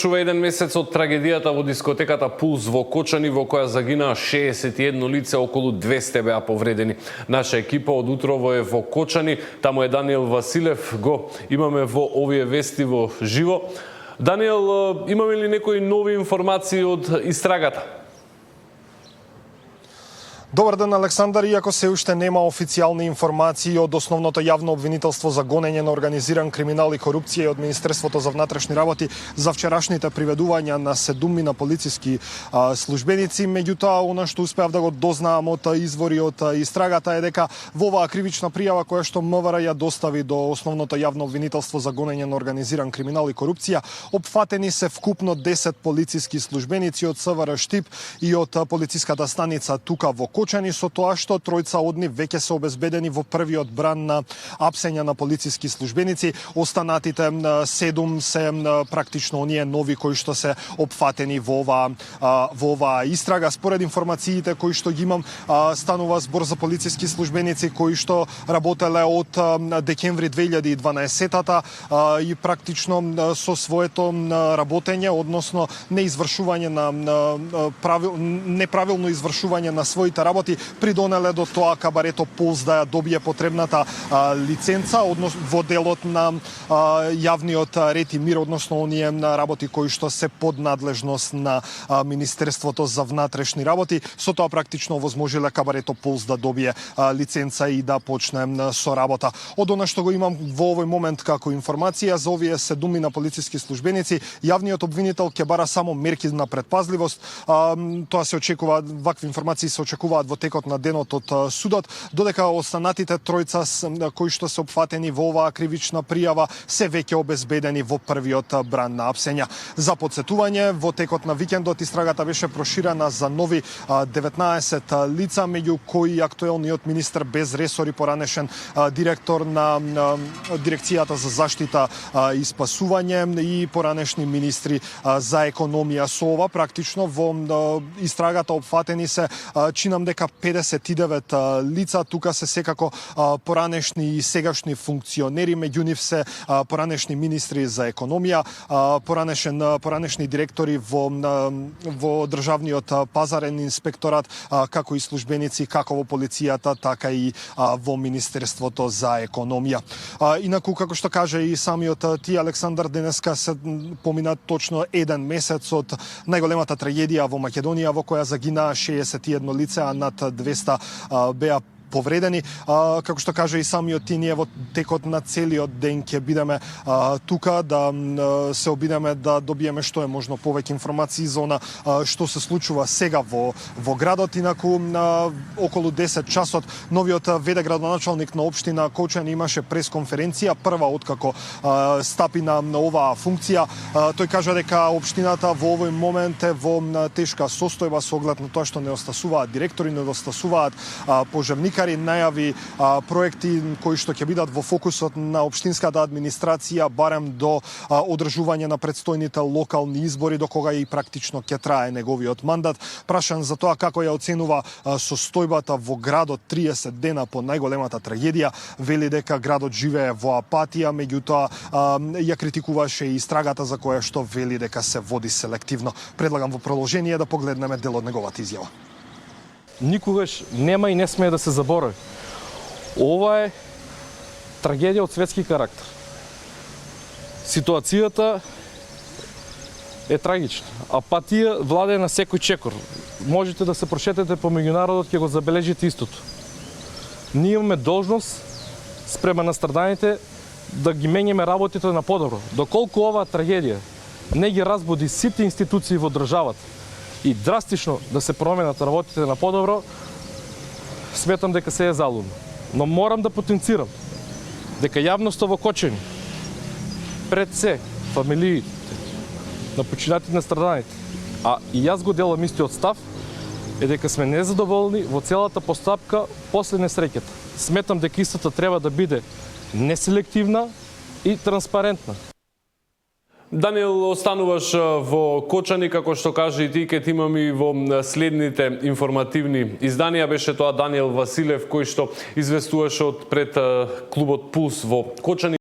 Еден месец од трагедијата во дискотеката Пулс во Кочани, во која загинаа 61 лице, околу 200 беа повредени. Наша екипа од утрово е во Кочани, таму е Даниел Василев, го имаме во овие вести во живо. Даниел, имаме ли некои нови информации од истрагата? Добар ден, Александар. Иако се уште нема официјални информации од основното јавно обвинителство за гонење на организиран криминал и корупција од Министерството за внатрешни работи за вчерашните приведувања на 7 полициски службеници, меѓутоа она што успеав да го дознаам од извори од истрагата е дека во оваа кривична пријава која што МВР ја достави до основното јавно обвинителство за гонење на организиран криминал и корупција, опфатени се вкупно 10 полициски службеници од СВР Штип и од полициската станица тука во Кочани, со тоа што тројца од нив веќе се обезбедени во првиот бран на апсења на полициски службеници. Останатите 7 се практично оние нови кои што се опфатени во оваа истрага. Според информациите кои што ги имам, станува збор за полициски службеници кои што работеле од декември 2012-та и практично со своето работење, односно неправилно извршување на своите работи придонеле до тоа кабарето Пулс да ја добие потребната лиценца, односно во делот на јавниот ред и мир, односно оние работи кои што се под надлежност на Министерството за внатрешни работи. Со тоа практично возможиле кабарето Пулс да добие лиценца и да почне со работа. Од она што го имам во овој момент како информација за овие 7 полициски службеници, јавниот обвинител ќе бара само мерки на предпазливост. Тоа се очекува, вакви информации се очекуваат во текот на денот од судот, додека останатите тројца кои што се опфатени во оваа кривична пријава се веќе обезбедени во првиот бран на апсења. За потсетување, во текот на викендот истрагата беше проширена за нови 19 лица, меѓу кои актуелниот министер без ресори, поранешен директор на дирекцијата за заштита и спасување и поранешни министри за економија. Со ова практично во истрагата опфатени се, чинам дека 59 лица, тука се секако поранешни и сегашни функционери, меѓу нив се поранешни министри за економија, поранешни директори во државниот пазарен инспекторат, како и службеници како во полицијата, така и во Министерството за економија. Инаку, како што каже и самиот ти, Александар, денеска се помина точно еден месец од најголемата трагедија во Македонија, во која загинаа 61 лице, а над 200 беа повредени. Како што каже и самиот ти, ние во текот на целиот ден ќе бидеме тука да се обидеме да добиеме што е можно повеќе информации за она што се случува сега во градот. Инаку околу 10 часот новиот ВД градоначалник на општина Кочани имаше пресконференција, прва откако стапи на оваа функција. Тој кажа дека општината во овој момент е во тешка состојба со оглед на тоа што недостасуваат директори, недостасуваат пожарникари, најави проекти кои што ќе бидат во фокусот на општинската администрација барем до одржување на предстојните локални избори, до кога и практично ќе трае неговиот мандат. Прашан за тоа како ја оценува состојбата во градот 30 дена по најголемата трагедија, вели дека градот живее во апатија, меѓутоа ја критикуваше и истрагата за која што вели дека се води селективно. Предлагам во продолжение да погледнеме дел од неговата изјава. Никогаш нема и не смее да се заборави. Ова е трагедија од светски карактер. Ситуацијата е трагична. Апатија владее на секој чекор. Можете да се прошетете по меѓународот, ќе го забележите истото. Ние имаме должност спрема настраданите да ги менјаме работите на подобро. Доколку оваа трагедија не ги разбуди сите институции во државата и драстично да се променат работите на подобро, сметам дека се е залудно. Но морам да потенцирам дека јавноста во Кочани, пред се фамилиите на починатите на страданите, а и јас го делам истиот став, е дека сме незадоволни во целата постапка после несреќата. Сметам дека истата треба да биде неселективна и транспарентна. Даниел, остануваш во Кочани, како што кажа и ти, ке ти имам и во следните информативни изданија. Беше тоа Даниел Василев, кој што известуваше од пред клубот Пулс во Кочани.